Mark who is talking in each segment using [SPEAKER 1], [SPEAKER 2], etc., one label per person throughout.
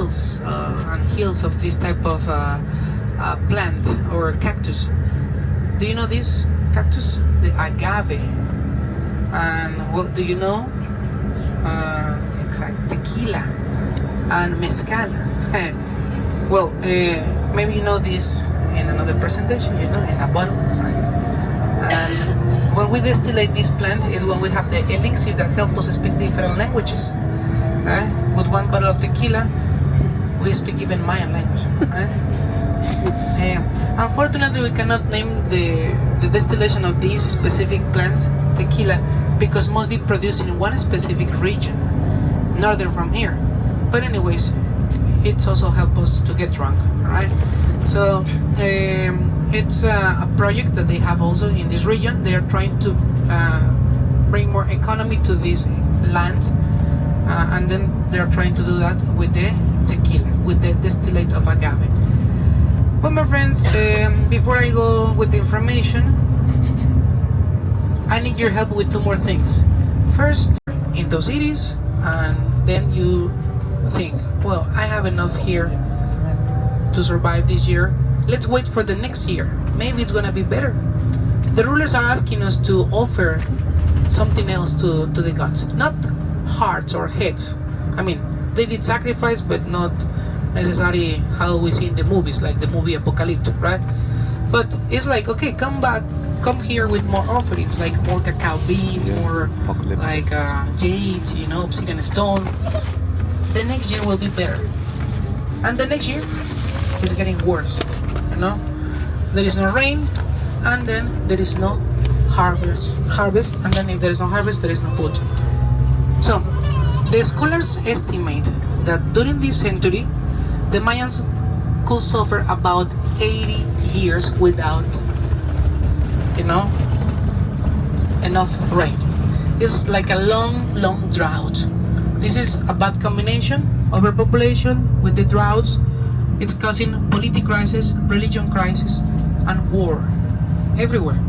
[SPEAKER 1] hills and hills of this type of plant or cactus. Do you know this cactus? The agave. And what do you know? Tequila and mezcal. Well, maybe you know this in another presentation, in a bottle. And when we distillate these plants is when we have the elixir that help us speak different languages. With one bottle of tequila, we speak even Mayan language. Unfortunately, we cannot name the distillation of these specific plants tequila because it must be produced in one specific region, northern from here. But anyways, it also helps us to get drunk, right? So it's a project that they have also in this region. They are trying to bring more economy to this land, and then they are trying to do that with the tequila, with the distillate of agave. Well, my friends, before I go with the information, I need your help with two more things. First, in those cities, and then you think, well, I have enough here to survive this year. Let's wait for the next year. Maybe it's gonna be better. The rulers are asking us to offer something else to the gods, not hearts or heads. I mean, they did sacrifice, but not necessarily how we see in the movies, like the movie Apocalypse, right? But it's like, okay, come come here with more offerings, like more cacao beans, more like jade, obsidian stone. The next year will be better, and the next year is getting worse. There is no rain, and then there is no harvest, and then if there is no harvest, there is no food. So the scholars estimate that during this century, the Mayans could suffer about 80 years without, enough rain. It's like a long drought. This is a bad combination, overpopulation with the droughts. It's causing political crisis, religion crisis, and war everywhere.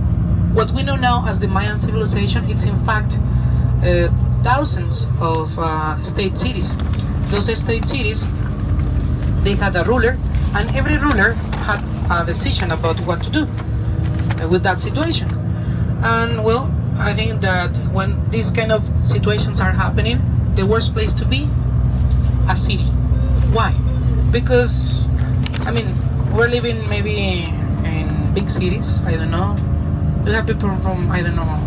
[SPEAKER 1] What we know now as the Mayan civilization, it's in fact thousands of state cities. Those state cities, they had a ruler, and every ruler had a decision about what to do with that situation. And well, I think that when these kind of situations are happening, the worst place to be, a city. Why? Because, we're living maybe in big cities, I don't know. You have people from, I don't know,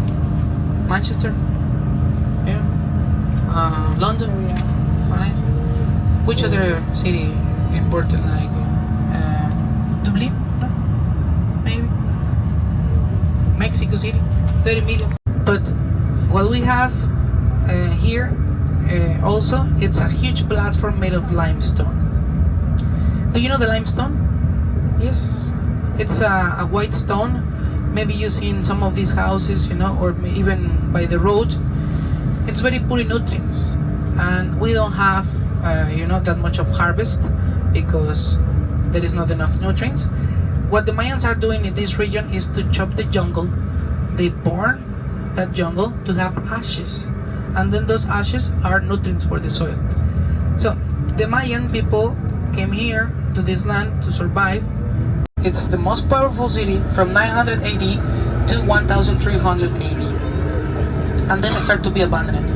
[SPEAKER 1] Manchester, London, right? Which other city important, like Dublin, no? Maybe Mexico City, 30 million. But what we have here also, it's a huge platform made of limestone. Do you know the limestone? Yes, it's a white stone. Maybe you see in some of these houses, or even by the road. It's very poor in nutrients, and we don't have that much of harvest because there is not enough nutrients. What the Mayans are doing in this region is to chop the jungle. They burn that jungle to have ashes, and then those ashes are nutrients for the soil. So the Mayan people came here to this land to survive. It's the most powerful city from 900 AD to 1300 AD, and then it started to be abandoned.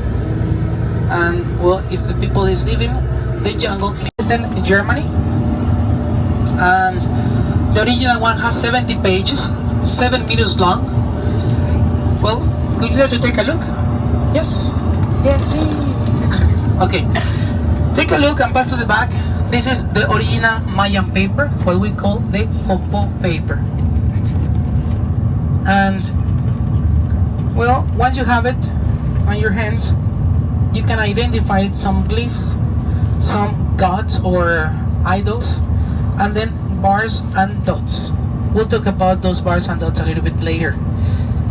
[SPEAKER 1] And well, if the people is living the jungle, it's then in Germany, and the original one has 70 pages, 7 meters long. Well, could you dare to take a look? Yes. Excellent. Okay, take a look and pass to the back. This is the original Mayan paper, what we call the copo paper. And well, once you have it on your hands, you can identify some glyphs, some gods or idols, and then bars and dots. We'll talk about those bars and dots a little bit later.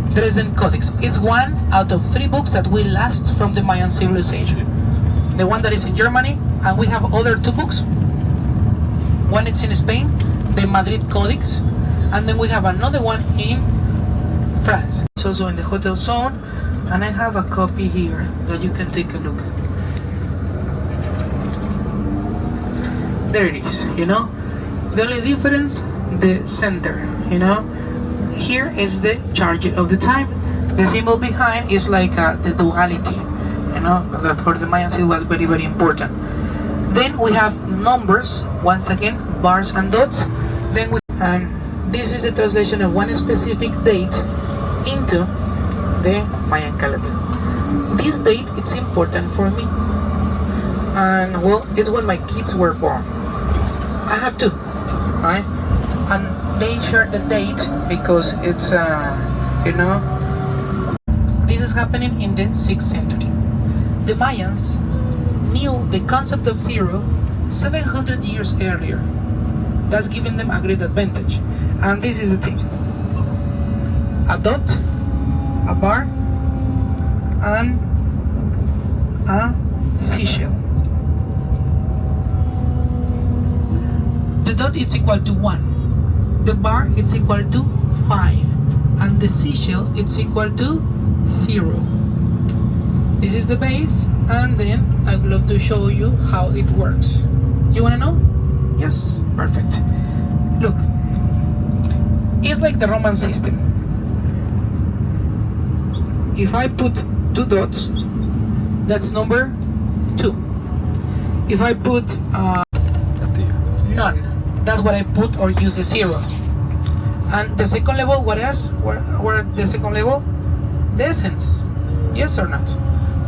[SPEAKER 1] There is the Codex. It's one out of 3 books that will last from the Mayan civilization. The one that is in Germany, and we have other 2 books. One is in Spain, the Madrid Codex, and then we have another one in France. It's also in the hotel zone, and I have a copy here that you can take a look. there it is, you know. The only difference, the center, you know. Here is the charge of the time. The symbol behind is like the duality, you know, that for the Mayans it was very, very important. Then we have numbers, once again, bars and dots. Then and this is the translation of one specific date into the Mayan calendar. This date, it's important for me. And well, it's when my kids were born. I have two, right? And they share the date because it's, you know, this is happening in the 6th century. The Mayans knew the concept of zero 700 years earlier. That's giving them a great advantage. And this is the thing. A dot, a bar, and a seashell. The dot is equal to 1. The bar is equal to 5. And the seashell is equal to 0. This is the base, and then I would love to show you how it works. You wanna know? Yes, perfect. Look, it's like the Roman system. If I put 2 dots, that's number 2. If I put none, that's what I put or use the 0. And the second level, what else? Where the second level? The essence. Yes or not?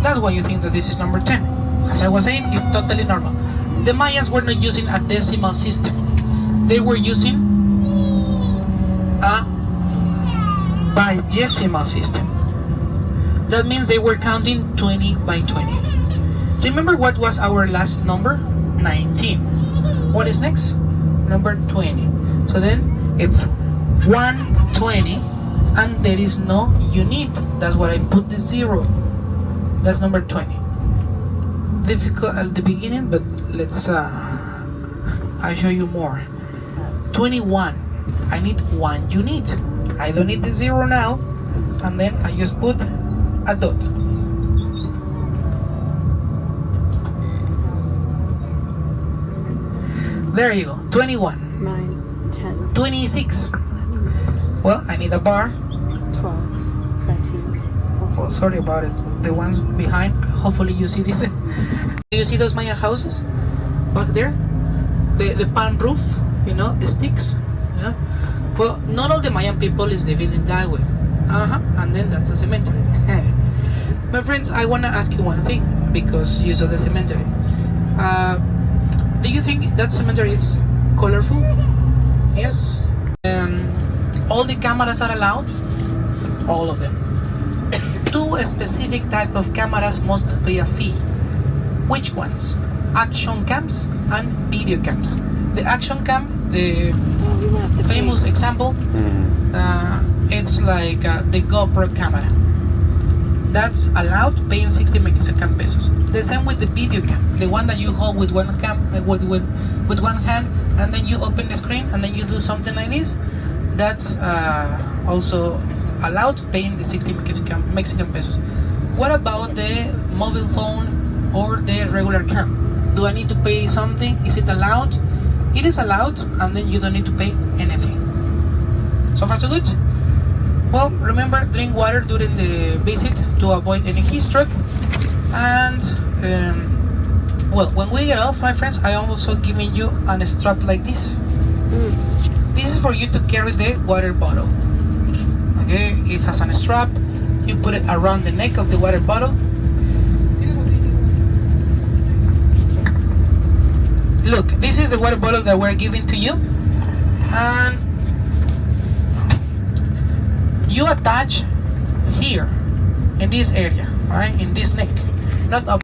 [SPEAKER 1] That's why you think that this is number 10. As I was saying, it's totally normal. The Mayans were not using a decimal system. They were using a bigesimal system. That means they were counting 20 by 20. Remember what was our last number? 19. What is next? Number 20. So then it's 120, and there is no unit. That's what I put the 0. That's number 20. Difficult at the beginning, but let's I'll show you more. 21. I need 1 unit. I don't need the 0 now, and then I just put a dot. There you go. 21.
[SPEAKER 2] 9, 10.
[SPEAKER 1] 26. Well, I need a bar.
[SPEAKER 2] 12, 13.
[SPEAKER 1] Oh, sorry about it. The ones behind. Hopefully you see this. Do you see those Mayan houses back there? The palm roof, you know, the sticks. Yeah. Well, not all the Mayan people is living in that way. And then that's a cemetery. My friends, I want to ask you one thing, because you saw the cemetery. Do you think that cemetery is colorful? Yes. All the cameras are allowed? All of them. 2 specific type of cameras must pay a fee. Which ones? Action cams and video cams. The action cam, the famous example, it's like the GoPro camera. That's allowed, paying 60 Mexican pesos. The same with the video cam, the one that you hold with one with one hand, and then you open the screen and then you do something like this. That's also allowed, paying the 60 Mexican pesos. What about the mobile phone or the regular cam? Do I need to pay something? Is it allowed? It is allowed, and then you don't need to pay anything. So far so good? Well, remember, drink water during the visit to avoid any heat stroke. And well, when we get off, my friends, I am also giving you a strap like this. This is for you to carry the water bottle. Okay, it has a strap. You put it around the neck of the water bottle. Look, this is the water bottle that we're giving to you, and you attach here in this area, right, in this neck, not up.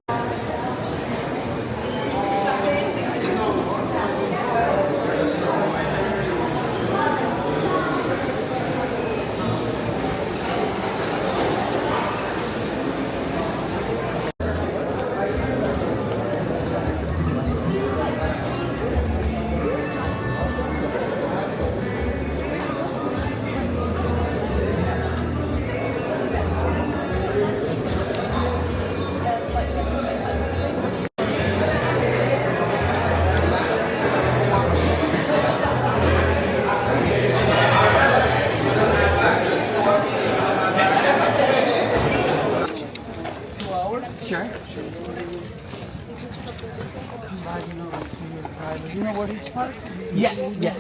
[SPEAKER 3] You know where he's parked?
[SPEAKER 4] Yes, yes.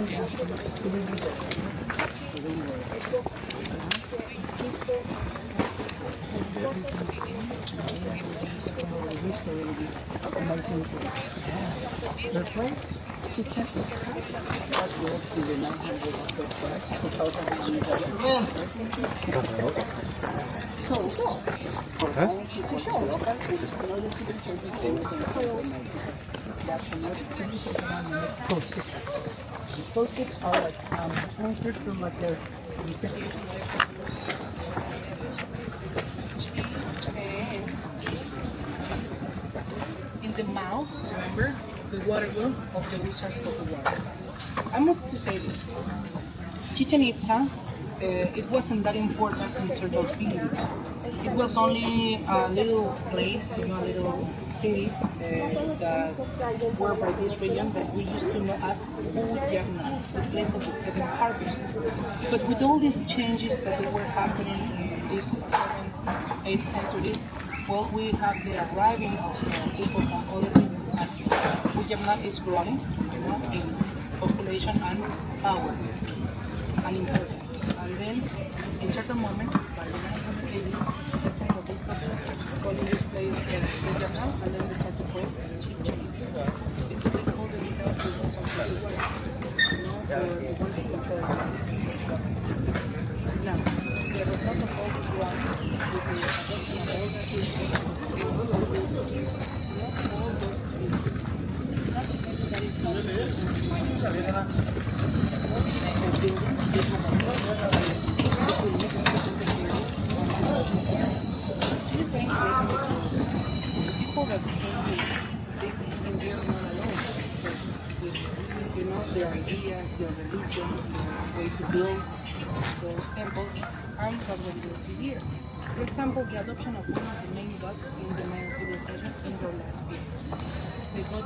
[SPEAKER 3] Their place? Chichen Itza. That goes to the 900 square price, 2,000. Those kits are like sponsored from like their
[SPEAKER 1] In the mouth, remember, the water wheel of the wizards of the water. I must to say this. Chichen Itza, it wasn't that important in certain periods. It was only a little place, a little city that were by this region that we used to know as Uyarna, the place of the seven harvest. But with all these changes that were happening in this 7th, 8th century, well, we have the arriving of people from other regions, and Uyarna is growing, in population and power and importance. And then, in certain moment, by the 980, let's say that they started calling this place Uyarna, and then they started to call Chichen Itza. Because they call themselves the ones of the world, for the ones that control the land. Now, the result of all this ground, with the adoption of all that we do, it's always not all those things. That is not the reason why it's a building, they have a lot of it will make a difference in the area. It is very interesting because the people that came here, they came here not alone, but with their ideas, their religion, their way to build those temples, and that's what you will see here. For example, the adoption of one of the main gods in the Mayan civilization in their last period. The god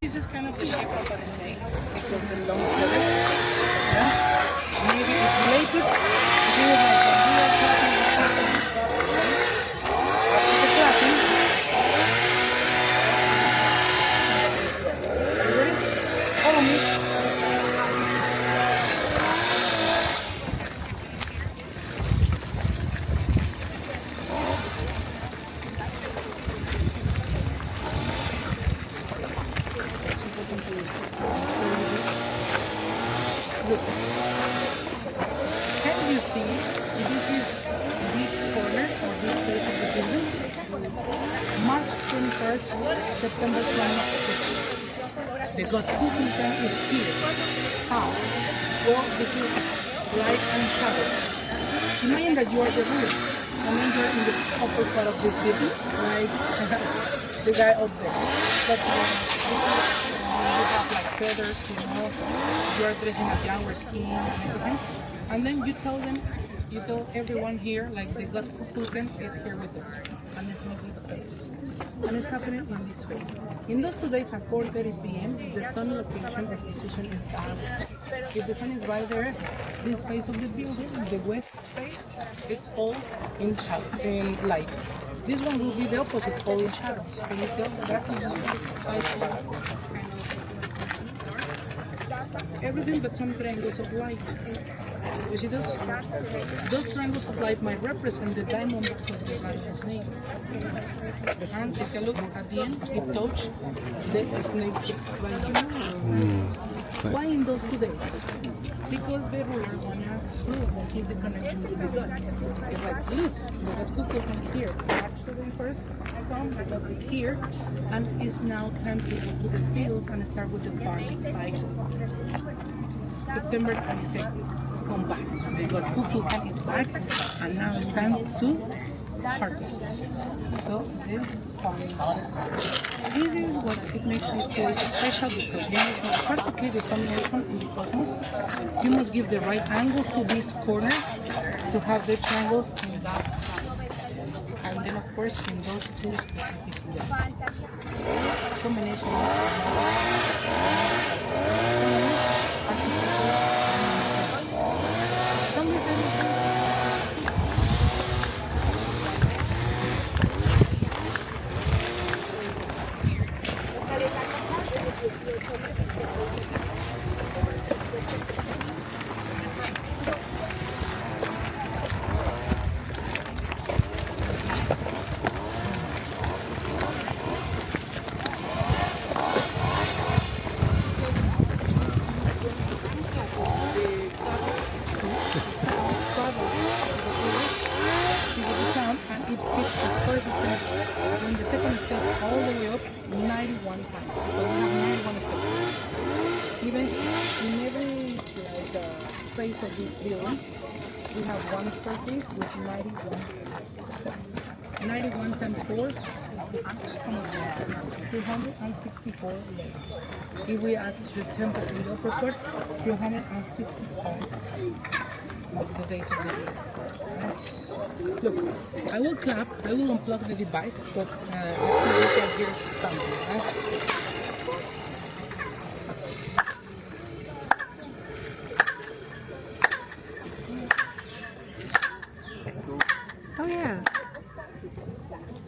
[SPEAKER 1] This is kind of the shape of a snake because the long feathers. Yeah? Maybe it's related. Do like a real clapping after the clapping. You ready? Follow me.
[SPEAKER 3] Look. Can you see if this is this corner or this place of the building? March 21st, September 26th. The God Kukulkan is here. How? Well, this is light and shadow. Imagine that you are the roof, and then you're in the upper part of this building, like the guy up there. But this is, you have like feathers, you know, you are dressing up flower skin and everything. And then you tell everyone here, like the God Kukulkan is here with us, and it's not with us. And it's happening in this phase. In those 2 days at 4:30 p.m., the sun location or position is down. If the sun is right there, this face of the building, the west face, it's all in shadow, in light. This one will be the opposite, all in shadows. Can you tell that? Everything but some triangles of light. You see those? Those triangles of light might represent the diamond box of the Russian snake. And if you look at the end, it touches the snake right here. Why in those 2 days? Because the ruler wanna prove that he's the connection with the gods. It's like, look, the God Kukulkan is here. March 21st, the God is here, and it's now time to go to the fields and start with the farming cycle. September 22nd, come back. The God Kukulkan is back, and now it's time to harvest. So the farming cycle. This is what it makes this place special, because you must have practically the sun icon in the cosmos. You must give the right angles to this corner to have the triangles in that side. And then of course in those two specific lines. Combination of of this building, we have one staircase with 91 steps. 91 times 4, 364 levels. If we add the temple in the upper part, 364 of the days of the year. Look, I will clap, I will unplug the device, but let's see if we can hear something.
[SPEAKER 2] Oh yeah.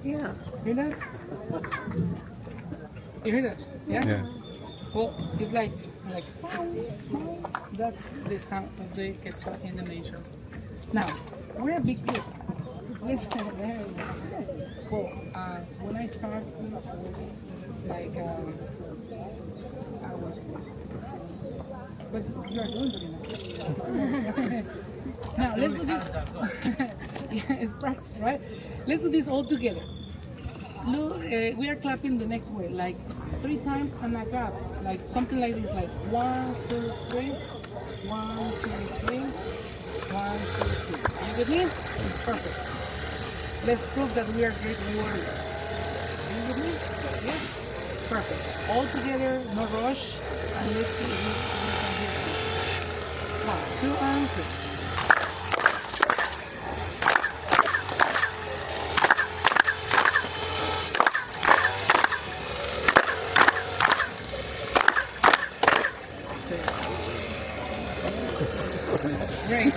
[SPEAKER 2] Yeah.
[SPEAKER 3] You hear that? You hear that? Yeah? Well, it's like that's the sound of the quetzal in the nature. Now, we're a big group. Listen, well, when I started, like, I was, but you are doing it. Now, let's do this. Yeah, it's practice, right? Let's do this all together. Look, we are clapping the next way, like 3 times and a clap, like something like this, like 1, 2, 3, 1, 2, 3, 1, 2, 3. Are you with me? It's perfect. Let's prove that we are great warriors. Are you with me? Yes? Perfect. All together, no rush, and let's see if we can hear something. 1, 2, and 3. Great.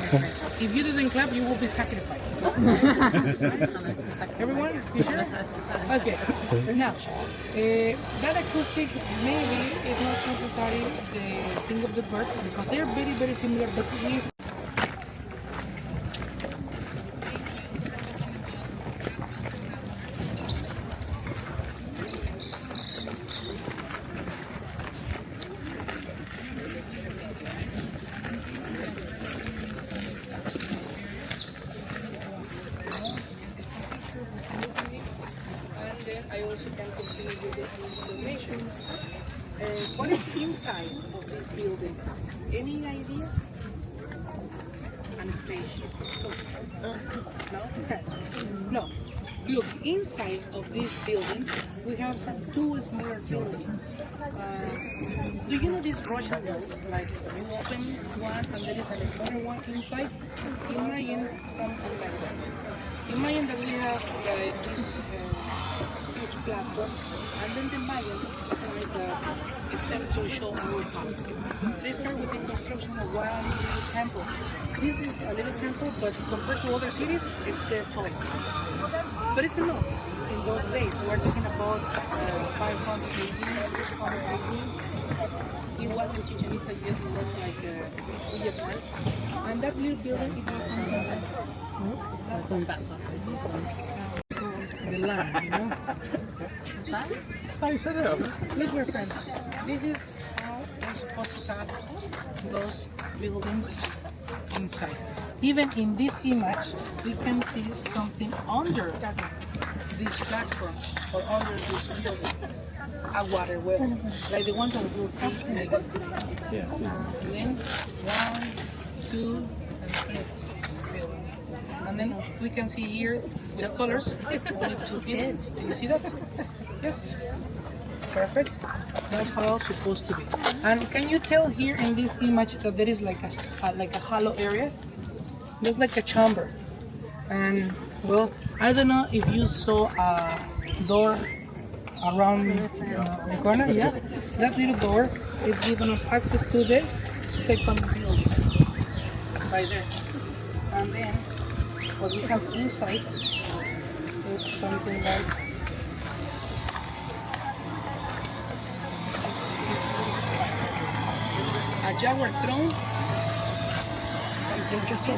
[SPEAKER 3] If you didn't clap, you will be sacrificed. Everyone, you sure? Okay. Now, that acoustic maybe is not necessarily the sing of the bird, because they are very, very similar, but we inside of this building? Any idea? And spaceship. No? No. Look, inside of this building, we have two smaller buildings. Do you know these Russian doors? Like you open one and there is a smaller one inside? Imagine something like that. Imagine that we have this huge platform, and then the Mayans tried attempt to show our power. They start with the construction of one little temple. This is a little temple, but compared to other cities, it's their place. But it's enough in those days. We're talking about 500 AD, 600 AD. It was in Chichen Itza, it was like Japan. And that little building, it was something like going back the land, you know? Look, my friends, this is how we're supposed to have those buildings inside. Even in this image, we can see something under this platform or under this building. A water well, like the ones that we will see. Like yeah. And then 1, 2, and 3 buildings. And then we can see here the colors of the 2 buildings. Do you see that? Yes. Perfect. That's how it's supposed to be. And can you tell here in this image that there is like a hollow area? There's like a chamber. And well, I don't know if you saw a door around the corner. Yeah, that little door is giving us access to the second building by there. And then what we have inside is something like this. A jaguar throne. And just to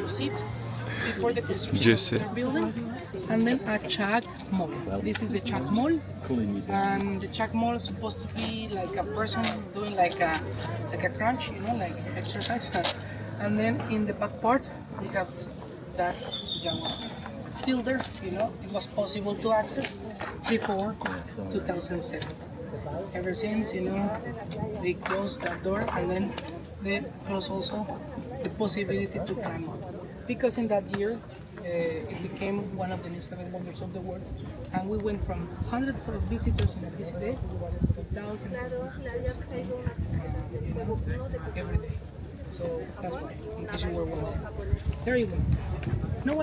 [SPEAKER 3] sit before the construction of the building. And then a Chak Mall. This is the Chak Mall, and the Chak Mall is supposed to be like a person doing like a crunch, you know, like exercise. And then in the back part, we have that jaguar still there. You know, it was possible to access before 2007. Ever since, you know, they closed that door, and then they closed also the possibility to climb up, because in that year. It became one of the new 7 wonders of the world, and we went from hundreds of visitors in a busy day to thousands of visitors every day. So that's why, in case you were wondering. There you go.